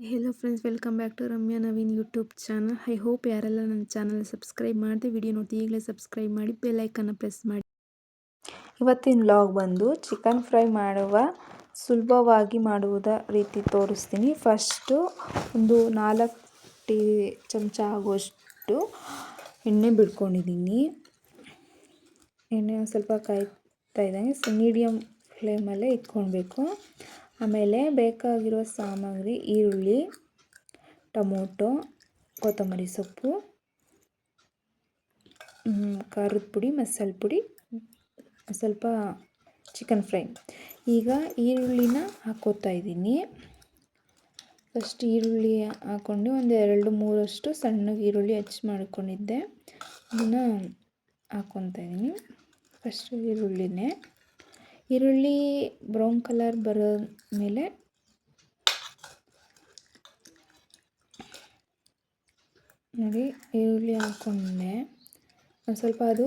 Hello friends, welcome back to Ramya Naveen YouTube channel. I hope ಯಾರೆಲ್ಲ ನನ್ನ channel subscribe ಮಾಡಿದೆ video ನೋಡಿ ಈಗಲೇ ಸಬ್ಸ್ಕ್ರೈಬ್ ಮಾಡಿ ಬೆಲ್ ಐಕನ್ನ ಪ್ರೆಸ್ ಮಾಡಿ. ಇವತ್ತಿನ ವ್ಲಾಗ್ ಬಂದು ಚಿಕನ್ ಫ್ರೈ ಸುಲಭವಾಗಿ ಮಾಡುವುದ ರೀತಿ ತೋರಿಸ್ತೀನಿ. ಫಸ್ಟು ಒಂದು 4 ಚಮಚ ಆಗುವಷ್ಟು ಎಣ್ಣೆ ಬಿಡ್ಕೊಂಡಿದ್ದೀನಿ. ಎಣ್ಣೆ ಸ್ವಲ್ಪ ಕಾಯ್ತಾ ಇದ್ದಂಗೆ ಮೀಡಿಯಮ್ ಫ್ಲೇಮಲ್ಲೇ ಇಟ್ಕೊಳ್ಬೇಕು. ಆಮೇಲೆ ಬೇಕಾಗಿರೋ ಸಾಮಗ್ರಿ ಈರುಳ್ಳಿ, ಟೊಮೊಟೊ, ಕೊತ್ತಂಬರಿ ಸೊಪ್ಪು, ಖಾರದ ಪುಡಿ, ಮಸಾಲೆ ಪುಡಿ, ಸ್ವಲ್ಪ ಚಿಕನ್ ಫ್ರೈ. ಈಗ ಈರುಳ್ಳಿನ ಹಾಕ್ಕೋತಾ ಇದ್ದೀನಿ. ಫಸ್ಟ್ ಈರುಳ್ಳಿ ಹಾಕ್ಕೊಂಡು ಒಂದು 2-3 ಸಣ್ಣಗೆ ಈರುಳ್ಳಿ ಹೆಚ್ಚು ಮಾಡ್ಕೊಂಡಿದ್ದೆ, ಅದನ್ನು ಹಾಕ್ಕೊತಾ ಇದ್ದೀನಿ. ಫಸ್ಟ್ ಈರುಳ್ಳಿ ಬ್ರೌನ್ ಕಲರ್ ಬರೋ ಮೇಲೆ ನೋಡಿ ಈರುಳ್ಳಿ ಹಾಕ್ಕೊಂಡೆ ಒಂದು ಸ್ವಲ್ಪ ಅದು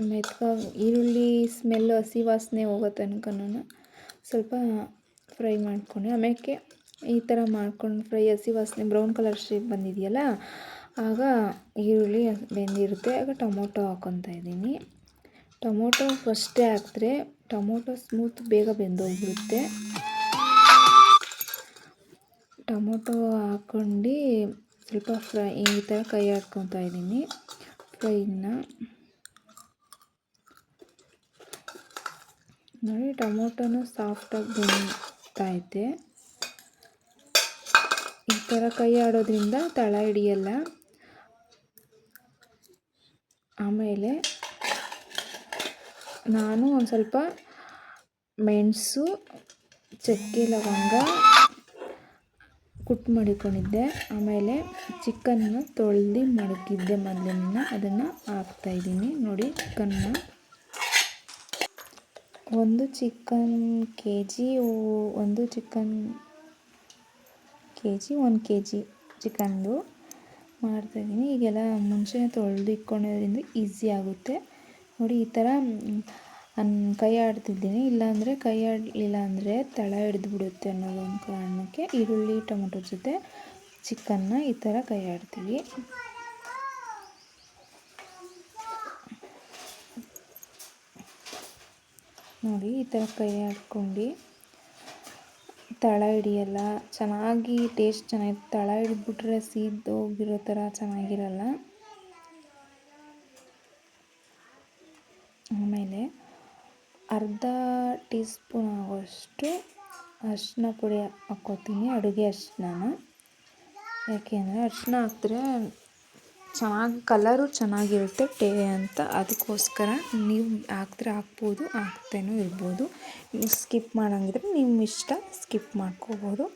ಮೆತ್ತಗಾಗಿ ಈರುಳ್ಳಿ ಸ್ಮೆಲ್ಲು ಹಸಿ ವಾಸನೆ ಹೋಗೋ ತನಕನೂ ಸ್ವಲ್ಪ ಫ್ರೈ ಮಾಡ್ಕೊಂಡೆ. ಆಮೇಲೆ ಈ ಥರ ಮಾಡ್ಕೊಂಡು ಫ್ರೈ ಹಸಿ ವಾಸನೆ ಬ್ರೌನ್ ಕಲರ್ ಶೇಪ್ ಬಂದಿದೆಯಲ್ಲ, ಆಗ ಈರುಳ್ಳಿ ಬೆಂದಿರುತ್ತೆ. ಆಗ ಟೊಮೊಟೊ ಹಾಕ್ಕೊತಾ ಇದ್ದೀನಿ. ಟೊಮೊಟೊ ಫಸ್ಟೇ ಹಾಕಿದ್ರೆ ಟೊಮೊಟೊ ಸ್ಮೂತ್ ಬೇಗ ಬೆಂದೋಗ್ಬಿಡುತ್ತೆ. ಟೊಮೊಟೊ ಹಾಕ್ಕೊಂಡು ಸ್ವಲ್ಪ ಫ್ರೈ ಈ ಥರ ಕೈ ಆಡ್ಕೊತಾ ಇದ್ದೀನಿ. ಫ್ರೈನ ನೋಡಿ, ಟೊಮೊಟೊನೂ ಸಾಫ್ಟಾಗಿ ಬೆಂದೈತೆ. ಈ ಥರ ಕೈ ಆಡೋದ್ರಿಂದ ತಳ ಹಿಡಿಯಲ್ಲ. ಆಮೇಲೆ ನಾನು ಒಂದು ಸ್ವಲ್ಪ ಮೆಣಸು, ಚಕ್ಕೆ, ಲವಂಗ ಕುಟ್ಟು ಮಾಡಿಕೊಂಡಿದ್ದೆ. ಆಮೇಲೆ ಚಿಕನ್ನ ತೊಳೆದು ಮಡಗಿದ್ದೆ ಮೊದಲನ್ನ, ಅದನ್ನು ಹಾಕ್ತಾಯಿದ್ದೀನಿ. ನೋಡಿ, ಒಂದು chicken K G 1 K G ಚಿಕನ್ದು ಮಾಡ್ತಾಯಿದ್ದೀನಿ. ಈಗೆಲ್ಲ ಮುಂಚೆನೇ ತೊಳೆದು ಇಟ್ಕೊಳ್ಳೋದ್ರಿಂದ ಈಸಿ ಆಗುತ್ತೆ. ನೋಡಿ, ಈ ಥರ ಕೈ ಆಡ್ತಿದ್ದೀನಿ. ಕೈ ಆಡಲಿಲ್ಲ ಅಂದರೆ ತಳ ಹಿಡಿದ್ಬಿಡುತ್ತೆ ಅನ್ನೋದೊಂದು ಕಾರಣಕ್ಕೆ ಈರುಳ್ಳಿ ಟೊಮೊಟೊ ಜೊತೆ ಚಿಕನ್ನ ಈ ಥರ ಕೈ ಆಡ್ತೀವಿ. ನೋಡಿ, ಈ ಥರ ಕೈ ಆಡ್ಕೊಂಡು ತಳ ಹಿಡಿಯಲ್ಲ, ಚೆನ್ನಾಗಿ ಟೇಸ್ಟ್ ಚೆನ್ನಾಗಿ ತಳ ಹಿಡಿದ್ಬಿಟ್ರೆ ಸೀದೋಗಿರೋ ಥರ ಚೆನ್ನಾಗಿರಲ್ಲ. ಆಮೇಲೆ ಅರ್ಧ ಟೀ ಸ್ಪೂನ್ ಆಗುವಷ್ಟು ಅರಿಶಿನ ಪುಡಿ ಹಾಕ್ಕೋತೀನಿ, ಅಡುಗೆ ಅರಿಶಿನ. ಯಾಕೆಂದರೆ ಅರಿಶಿನ ಹಾಕಿದ್ರೆ ಕಲರು ಚೆನ್ನಾಗಿರುತ್ತೆ ಅಂತ, ಅದಕ್ಕೋಸ್ಕರ ನೀವು ಹಾಕಿದ್ರೆ ಹಾಕ್ಬೋದು, ಹಾಕ್ದೇನೂ ಇರ್ಬೋದು. ನೀವು ಸ್ಕಿಪ್ ಮಾಡೋಂಗಿದ್ರೆ ನಿಮ್ಮ ಇಷ್ಟ, ಸ್ಕಿಪ್ ಮಾಡ್ಕೋಬೋದು.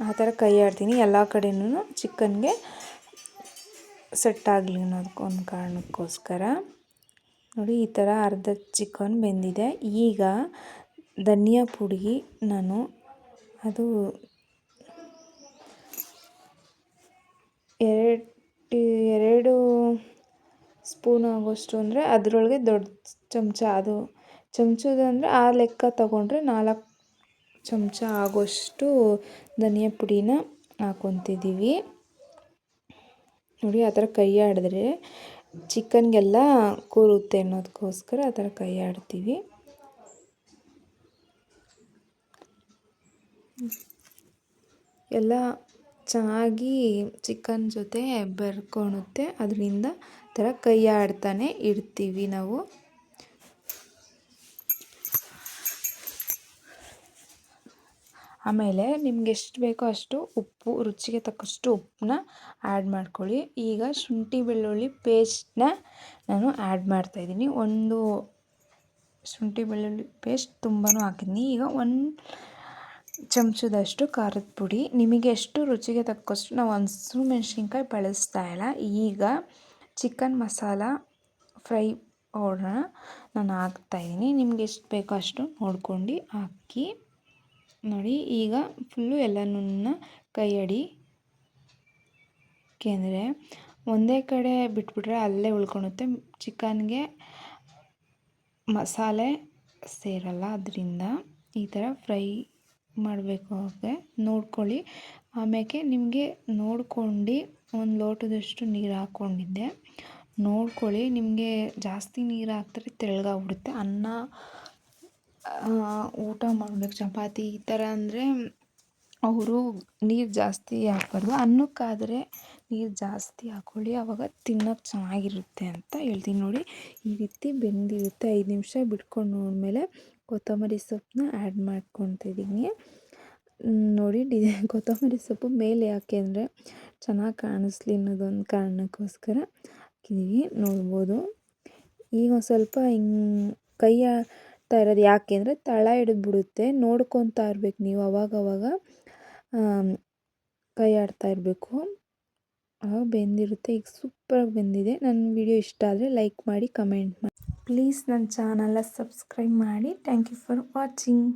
ಆ ಥರ ಕೈ ಆಡ್ತೀನಿ ಎಲ್ಲ ಕಡೆಯೂ ಚಿಕನ್ಗೆ ಸೆಟ್ ಆಗಲಿ ಅನ್ನೋದಕ್ಕೊಂದು ಕಾರಣಕ್ಕೋಸ್ಕರ. ನೋಡಿ, ಈ ಥರ ಅರ್ಧ ಚಿಕನ್ ಬೆಂದಿದೆ. ಈಗ ಧನಿಯಾ ಪುಡಿ ನಾನು ಅದು 2 ಸ್ಪೂನ್ ಆಗೋಷ್ಟು, ಅಂದರೆ ಅದರೊಳಗೆ ದೊಡ್ಡ ಚಮಚ, ಅದು ಚಮಚದಂದರೆ ಆ ಲೆಕ್ಕ ತಗೊಂಡ್ರೆ 4 ಚಮಚ ಆಗೋಷ್ಟು ಧನಿಯಾ ಪುಡಿನ ಹಾಕ್ಕೊತಿದ್ದೀವಿ. ನೋಡಿ, ಆ ಥರ ಕೈ ಆಡಿದ್ರೆ ಚಿಕನ್ಗೆಲ್ಲ ಕೂರುತ್ತೆ ಅನ್ನೋದಕ್ಕೋಸ್ಕರ ಆ ಥರ ಕೈ ಆಡ್ತೀವಿ. ಎಲ್ಲ ಚೆನ್ನಾಗಿ ಚಿಕನ್ ಜೊತೆ ಬೆರ್ಕೊಳುತ್ತೆ, ಅದರಿಂದ ಥರ ಕೈ ಆಡ್ತಾನೆ ಇಡ್ತೀವಿ ನಾವು. ಆಮೇಲೆ ನಿಮ್ಗೆ ಎಷ್ಟು ಬೇಕೋ ಅಷ್ಟು ಉಪ್ಪು, ರುಚಿಗೆ ತಕ್ಕಷ್ಟು ಉಪ್ಪನ್ನ ಆ್ಯಡ್ ಮಾಡ್ಕೊಳ್ಳಿ. ಈಗ ಶುಂಠಿ ಬೆಳ್ಳುಳ್ಳಿ ಪೇಸ್ಟನ್ನ ನಾನು ಆ್ಯಡ್ ಮಾಡ್ತಾಯಿದ್ದೀನಿ. ಒಂದು ಶುಂಠಿ ಬೆಳ್ಳುಳ್ಳಿ ಪೇಸ್ಟ್ ತುಂಬಾ ಹಾಕಿದ್ದೀನಿ. ಈಗ 1 ಚಮಚದಷ್ಟು ಖಾರದ ಪುಡಿ, ನಿಮಗೆ ಎಷ್ಟು ರುಚಿಗೆ ತಕ್ಕಷ್ಟು. ನಾವು ಹಸಿಮೆಣ್ಸಿನ್ಕಾಯಿ ಬಳಸ್ತಾ ಇಲ್ಲ. ಈಗ ಚಿಕನ್ ಮಸಾಲ ಫ್ರೈ ಪೌಡ್ರನ್ನ ನಾನು ಹಾಕ್ತಾಯಿದ್ದೀನಿ. ನಿಮ್ಗೆ ಎಷ್ಟು ಬೇಕೋ ಅಷ್ಟು ನೋಡ್ಕೊಂಡು ಹಾಕಿ. ನೋಡಿ, ಈಗ ಫುಲ್ಲು ಎಲ್ಲನೂ ಕೈ ಆಡಿ, ಏಕೆಂದರೆ ಒಂದೇ ಕಡೆ ಬಿಟ್ಬಿಟ್ರೆ ಅಲ್ಲೇ ಉಳ್ಕೊಳುತ್ತೆ, ಚಿಕನ್ಗೆ ಮಸಾಲೆ ಸೇರಲ್ಲ. ಅದರಿಂದ ಈ ಥರ ಫ್ರೈ ಮಾಡಬೇಕು. ನೋಡ್ಕೊಳ್ಳಿ, ಆಮೇಲೆ ನಿಮಗೆ ನೋಡ್ಕೊಂಡು ಒಂದು ಲೋಟದಷ್ಟು ನೀರು ಹಾಕ್ಕೊಂಡಿದ್ದೆ. ನೋಡ್ಕೊಳ್ಳಿ, ನಿಮಗೆ ಜಾಸ್ತಿ ನೀರು ಹಾಕಿದ್ರೆ ತೆಳ್ಳಗಾಗ್ಬಿಡುತ್ತೆ. ಅನ್ನ ಊಟ ಮಾಡಬೇಕು, ಚಪಾತಿ ಈ ಥರ ಅಂದರೆ ಅವರು ನೀರು ಜಾಸ್ತಿ ಹಾಕ್ಬಾರ್ದು. ಅನ್ನಕ್ಕಾದರೆ ನೀರು ಜಾಸ್ತಿ ಹಾಕ್ಕೊಳ್ಳಿ, ಆವಾಗ ತಿನ್ನೋಕ್ಕೆ ಚೆನ್ನಾಗಿರುತ್ತೆ ಅಂತ ಹೇಳ್ತೀನಿ. ನೋಡಿ, ಈ ರೀತಿ ಬೆಂದಿರುತ್ತೆ. 5 ನಿಮಿಷ ಬಿಟ್ಕೊಂಡು ನೋಡಿದ್ಮೇಲೆ ಕೊತ್ತಂಬರಿ ಸೊಪ್ಪನ್ನ ಆ್ಯಡ್ ಮಾಡ್ಕೊತಿದ್ದೀನಿ. ನೋಡಿ, ಕೊತ್ತಂಬರಿ ಸೊಪ್ಪು ಮೇಲೆ ಯಾಕೆ ಅಂದರೆ ಚೆನ್ನಾಗಿ ಕಾಣಿಸ್ಲಿ ಅನ್ನೋದೊಂದು ಕಾರಣಕ್ಕೋಸ್ಕರ ಹಾಕಿದ್ದೀವಿ, ನೋಡ್ಬೋದು. ಈಗ ಒಂದು ಸ್ವಲ್ಪ ಹಿಂಗೆ ಕೈ ಆಡ್ತಾ ಇರೋದು ಯಾಕೆ ಅಂದರೆ ತಳ ಹಿಡಿದ್ಬಿಡುತ್ತೆ. ನೋಡ್ಕೊತಾ ಇರ್ಬೇಕು ನೀವು, ಅವಾಗವಾಗ ಕೈ ಆಡ್ತಾ ಇರಬೇಕು, ಆವಾಗ ಬೆಂದಿರುತ್ತೆ. ಈಗ ಸೂಪರಾಗಿ ಬೆಂದಿದೆ. ನನ್ನ ವಿಡಿಯೋ ಇಷ್ಟ ಆದರೆ ಲೈಕ್ ಮಾಡಿ, ಕಮೆಂಟ್ ಮಾಡಿ. ಪ್ಲೀಸ್ ನನ್ನ ಚಾನಲ್ನ ಸಬ್ಸ್ಕ್ರೈಬ್ ಮಾಡಿ. Thank you for watching.